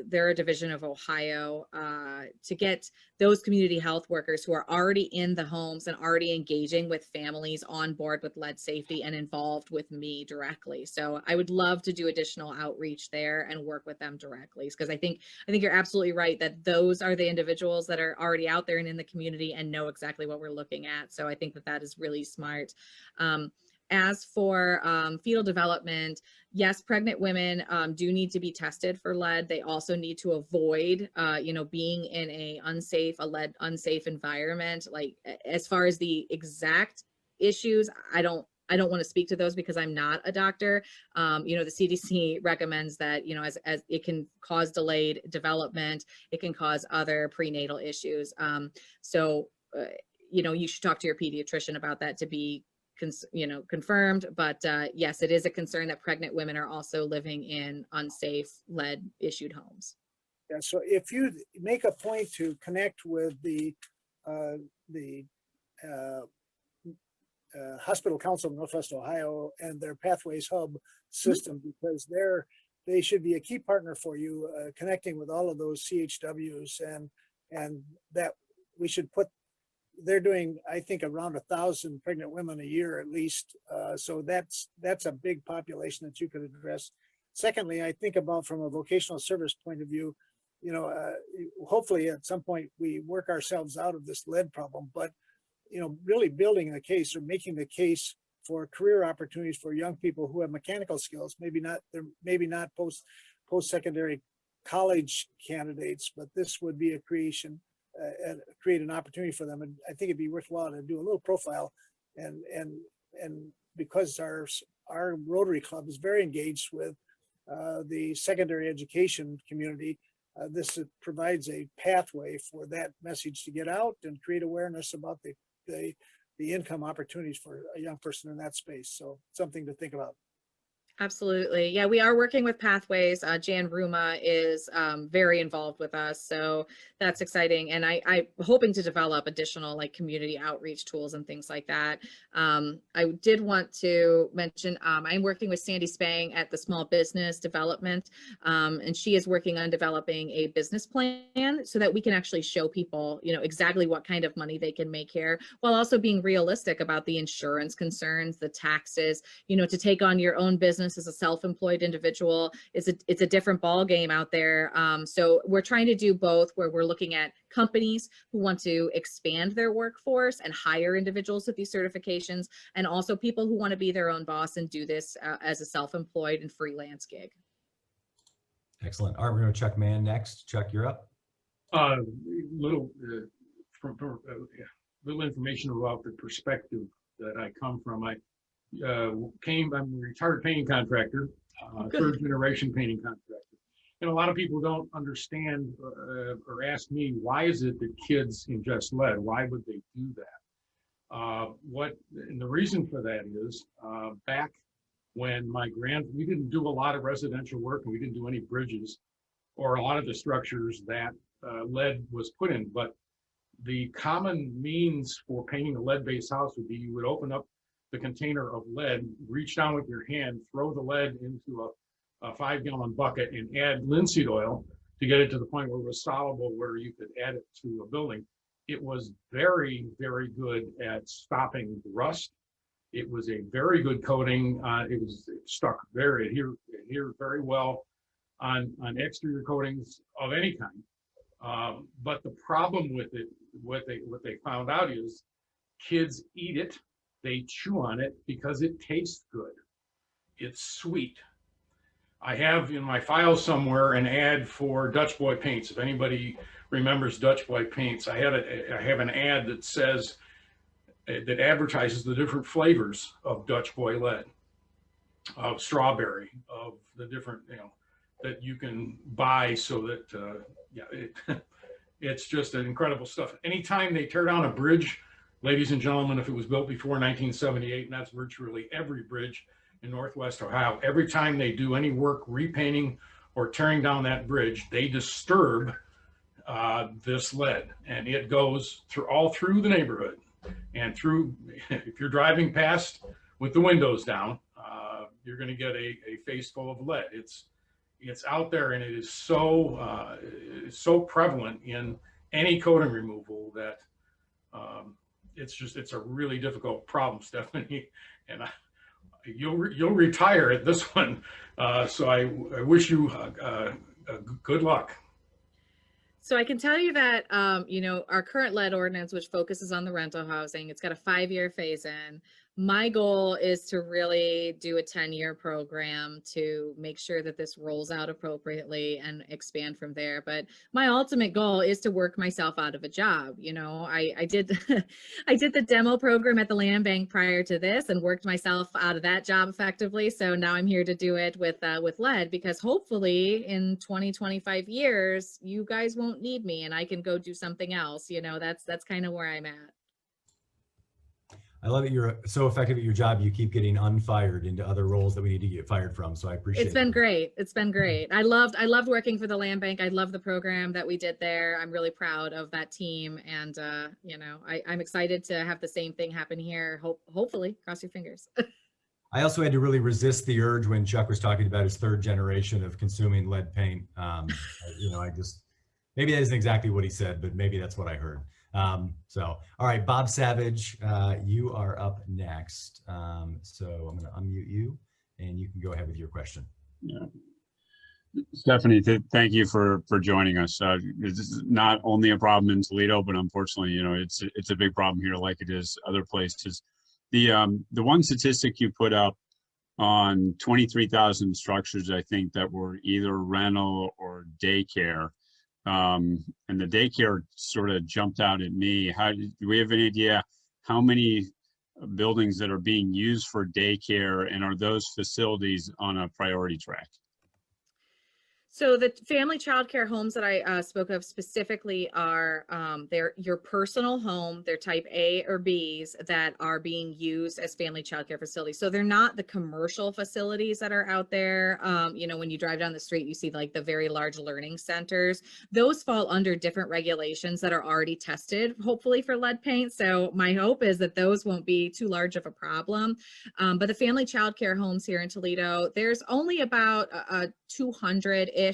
They're a division of Ohio, to get those community health workers who are already in the homes and already engaging with families on board with lead safety and involved with me directly. So I would love to do additional outreach there and work with them directly, because I think you're absolutely right that those are the individuals that are already out there and in the community and know exactly what we're looking at. So I think that is really smart. As for fetal development, yes, pregnant women do need to be tested for lead. They also need to avoid, being in a lead unsafe environment. Like, as far as the exact issues, I don't want to speak to those because I'm not a doctor. The CDC recommends that, as it can cause delayed development, it can cause other prenatal issues. You should talk to your pediatrician about that to be confirmed, but yes, it is a concern that pregnant women are also living in unsafe lead issued homes. Yeah, so if you make a point to connect with the Hospital Council of Northwest Ohio and their Pathways Hub system, because they should be a key partner for you, connecting with all of those CHWs, and that we should put. They're doing, I think, around 1,000 pregnant women a year at least. So that's a big population that you could address. Secondly, I think about from a vocational service point of view, hopefully at some point we work ourselves out of this lead problem, but, really building the case or making the case for career opportunities for young people who have mechanical skills, maybe not post-secondary college candidates, but this would be a and create an opportunity for them. And I think it'd be worthwhile to do a little profile, and because our Rotary Club is very engaged with the secondary education community, this provides a pathway for that message to get out and create awareness about the income opportunities for a young person in that space. So something to think about. Absolutely. Yeah, we are working with Pathways. Jan Ruma is very involved with us. So that's exciting. And I'm hoping to develop additional community outreach tools and things like that. I did want to mention, I'm working with Sandy Spang at the Small Business Development. And she is working on developing a business plan so that we can actually show people, exactly what kind of money they can make here, while also being realistic about the insurance concerns, the taxes, to take on your own business as a self-employed individual, it's a different ball game out there. So we're trying to do both, where we're looking at companies who want to expand their workforce and hire individuals with these certifications, and also people who want to be their own boss and do this as a self-employed and freelance gig. Excellent. All right, we're going to Chuck Mann next. Chuck, you're up. Little information about the perspective that I come from. I'm a retired painting contractor, third generation painting contractor. And a lot of people don't understand or ask me, why is it that kids ingest lead? Why would they do that? And the reason for that is back when we didn't do a lot of residential work, and we didn't do any bridges or a lot of the structures that lead was put in. But the common means for painting a lead-based house would be you would open up the container of lead, reach down with your hand, throw the lead into a 5-gallon bucket and add linseed oil to get it to the point where it was soluble, where you could add it to a building. It was very, very good at stopping rust. It was a very good coating. It stuck adhered very well on exterior coatings of any kind. But the problem with it, what they found out is kids eat it. They chew on it because it tastes good. It's sweet. I have in my file somewhere an ad for Dutch Boy paints. If anybody remembers Dutch Boy paints, I have an ad that says, that advertises the different flavors of Dutch Boy lead, of strawberry, of the different, that you can buy, so that It's just an incredible stuff. Anytime they tear down a bridge, ladies and gentlemen, if it was built before 1978, and that's virtually every bridge in Northwest Ohio, every time they do any work repainting or tearing down that bridge, they disturb this lead, and it goes all through the neighborhood and through. If you're driving past with the windows down, you're going to get a face full of lead. It's out there, and it is so prevalent in any coating removal that it's a really difficult problem, Stephanie, and you'll retire at this one. So I wish you good luck. So I can tell you that, our current lead ordinance, which focuses on the rental housing, it's got a 5-year phase in. My goal is to really do a 10-year program to make sure that this rolls out appropriately and expand from there. But my ultimate goal is to work myself out of a job. I did I did the demo program at the land bank prior to this and worked myself out of that job effectively. So now I'm here to do it with lead, because hopefully in 20-25 years, you guys won't need me and I can go do something else. That's kind of where I'm at. I love it. You're so effective at your job. You keep getting unfired into other roles that we need to get fired from. So I appreciate it. It's been great. It's been great. I loved working for the land bank. I love the program that we did there. I'm really proud of that team. And, I'm excited to have the same thing happen here. Hopefully, cross your fingers. I also had to really resist the urge when Chuck was talking about his 3rd generation of consuming lead paint. Maybe that isn't exactly what he said, but maybe that's what I heard. All right, Bob Savage, you are up next. So I'm going to unmute you and you can go ahead with your question. Yeah. Stephanie, thank you for joining us. This is not only a problem in Toledo, but unfortunately, it's a big problem here like it is other places. The one statistic you put up on 23,000 structures, I think, that were either rental or daycare. And the daycare sort of jumped out at me. Do we have any idea how many buildings that are being used for daycare, and are those facilities on a priority track? So the family childcare homes that I spoke of specifically are they're your personal home. They're type A or Bs that are being used as family childcare facilities. So they're not the commercial facilities that are out there. When you drive down the street, you see like the very large learning centers. Those fall under different regulations that are already tested, hopefully, for lead paint. So my hope is that those won't be too large of a problem. But the family childcare homes here in Toledo, there's only about 200-ish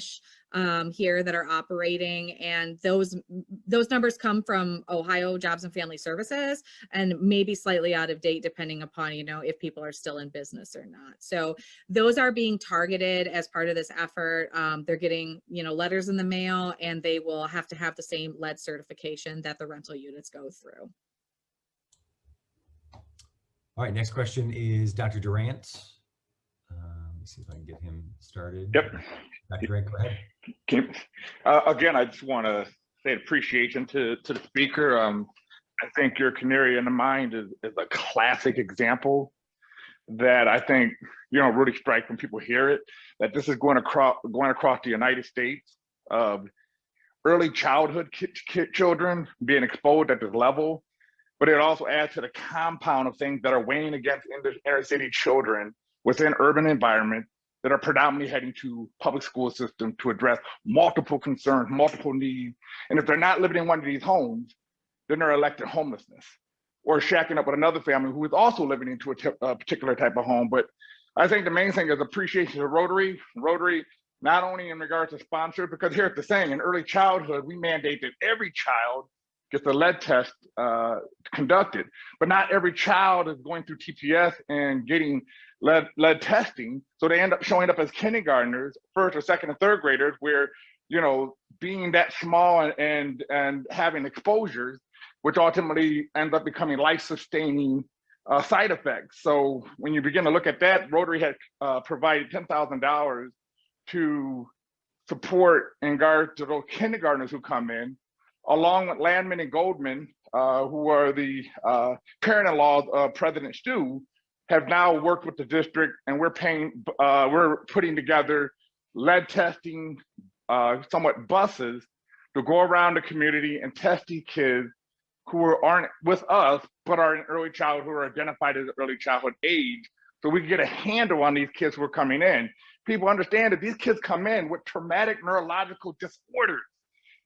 here that are operating, and those numbers come from Ohio Jobs and Family Services, and maybe slightly out of date depending upon if people are still in business or not. So those are being targeted as part of this effort. They're getting letters in the mail, and they will have to have the same lead certification that the rental units go through. All right, next question is Dr. Durant. Let me see if I can get him started. Yep. Dr. Durant, go ahead. Again, I just want to say appreciation to the speaker. I think your canary in the mind is a classic example that I think really strike when people hear it, that this is going across the United States of early childhood children being exposed at this level, but it also adds to the compound of things that are weighing against inner city children within urban environments that are predominantly heading to public school system to address multiple concerns, multiple needs. And if they're not living in one of these homes, then they're elected homelessness or shacking up with another family who is also living into a particular type of home. But I think the main thing is appreciation of Rotary, not only in regards to sponsors, because here's the saying, in early childhood, we mandate that every child gets a lead test conducted, but not every child is going through TPS and getting lead testing. So they end up showing up as kindergartners, 1st or 2nd and 3rd graders, where, being that small and having exposures, which ultimately ends up becoming life-sustaining side effects. So when you begin to look at that, Rotary had provided $10,000 to support in regards to those kindergartners who come in, along with Landman and Goldman, who are the parent-in-laws of President Stu, have now worked with the district, and we're putting together lead testing, somewhat buses to go around the community and test these kids who aren't with us, but are in early childhood, who are identified as early childhood age, so we can get a handle on these kids who are coming in. People understand that these kids come in with traumatic neurological disorders,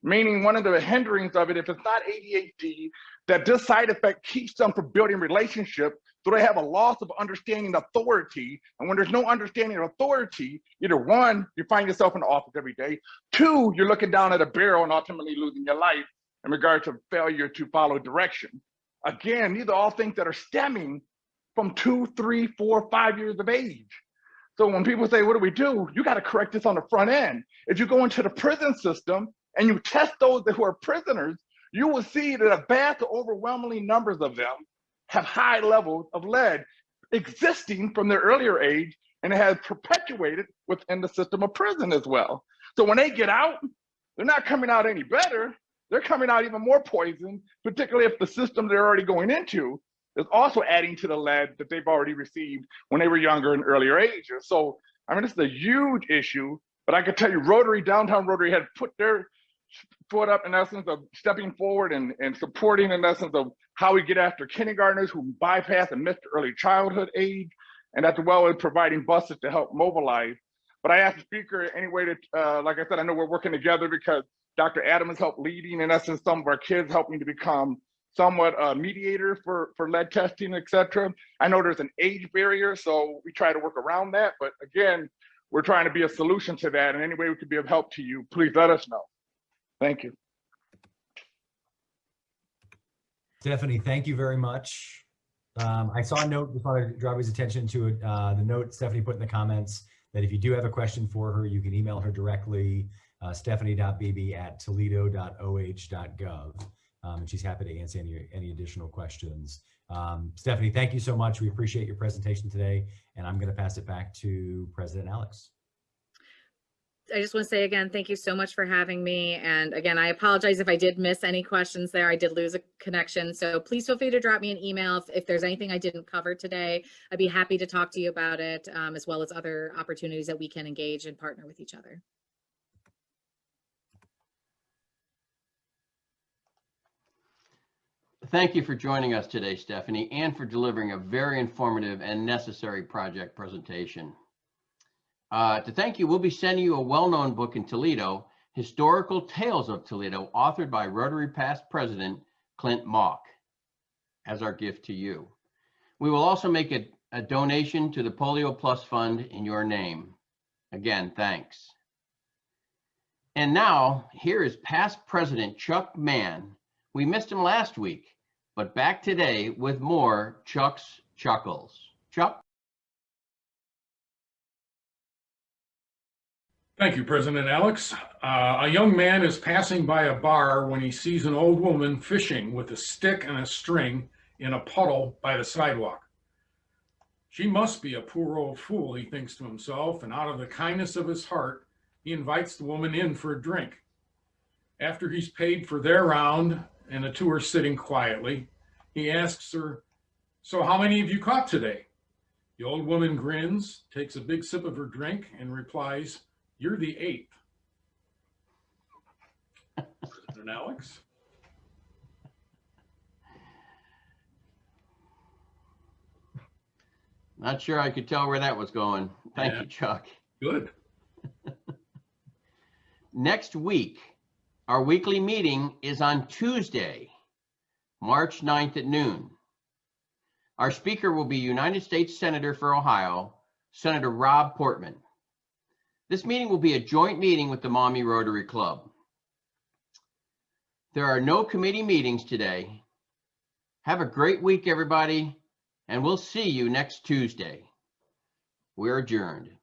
meaning one of the hinderings of it, if it's not ADHD, that this side effect keeps them from building relationships, so they have a loss of understanding authority. And when there's no understanding of authority, either one, you find yourself in the office every day, two, you're looking down at a barrel and ultimately losing your life in regard to failure to follow direction. Again, these are all things that are stemming from 2, 3, 4, 5 years of age. So when people say, what do? You got to correct this on the front end. If you go into the prison system and you test those who are prisoners, you will see that a vast, overwhelmingly numbers of them have high levels of lead existing from their earlier age, and it has perpetuated within the system of prison as well. So when they get out, they're not coming out any better. They're coming out even more poisoned, particularly if the system they're already going into is also adding to the lead that they've already received when they were younger and earlier ages. So, I mean, this is a huge issue, but I can tell you Downtown Rotary had put their foot up in essence of stepping forward and supporting in essence of how we get after kindergartners who bypass and miss the early childhood age, and as well as providing buses to help mobilize. But I asked the speaker anyway that, like I said, I know we're working together because Dr. Adams helped leading in essence some of our kids helping to become somewhat a mediator for lead testing, et cetera. I know there's an age barrier, so we try to work around that. But again, we're trying to be a solution to that. And any way we could be of help to you, please let us know. Thank you. Stephanie, thank you very much. I saw a note, just want to draw his attention to it, the note Stephanie put in the comments that if you do have a question for her, you can email her directly, stephanie.beebe@toledo.oh.gov. And she's happy to answer any additional questions. Stephanie, thank you so much. We appreciate your presentation today. And I'm going to pass it back to President Alex. I just want to say again, thank you so much for having me. And again, I apologize if I did miss any questions there. I did lose a connection. So please feel free to drop me an email if there's anything I didn't cover today. I'd be happy to talk to you about it, as well as other opportunities that we can engage and partner with each other. Thank you for joining us today, Stephanie, and for delivering a very informative and necessary project presentation. To thank you, we'll be sending you a well-known book in Toledo, Historical Tales of Toledo, authored by Rotary past president Clint Mock, as our gift to you. We will also make a donation to the Polio Plus Fund in your name. Again, thanks. And now, here is past President Chuck Mann. We missed him last week, but back today with more Chuck's Chuckles. Chuck? Thank you, President Alex. A young man is passing by a bar when he sees an old woman fishing with a stick and a string in a puddle by the sidewalk. She must be a poor old fool, he thinks to himself, and out of the kindness of his heart, he invites the woman in for a drink. After he's paid for their round and the two are sitting quietly, he asks her, "So how many have you caught today?" The old woman grins, takes a big sip of her drink, and replies, "You're the 8th. President Alex? Not sure I could tell where that was going. Thank you, Chuck. Good. Next week, our weekly meeting is on Tuesday, March 9th at noon. Our speaker will be United States Senator for Ohio, Senator Rob Portman. This meeting will be a joint meeting with the Maumee Rotary Club. There are no committee meetings today. Have a great week, everybody, and we'll see you next Tuesday. We're adjourned.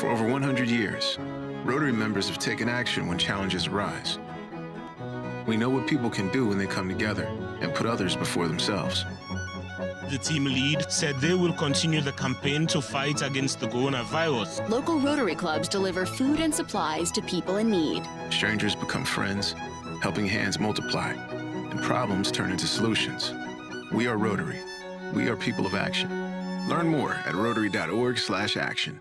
For over 100 years, Rotary members have taken action when challenges arise. We know what people can do when they come together and put others before themselves. The team lead said they will continue the campaign to fight against the coronavirus. Local Rotary clubs deliver food and supplies to people in need. Strangers become friends, helping hands multiply, and problems turn into solutions. We are Rotary. We are people of action. Learn more at rotary.org/action.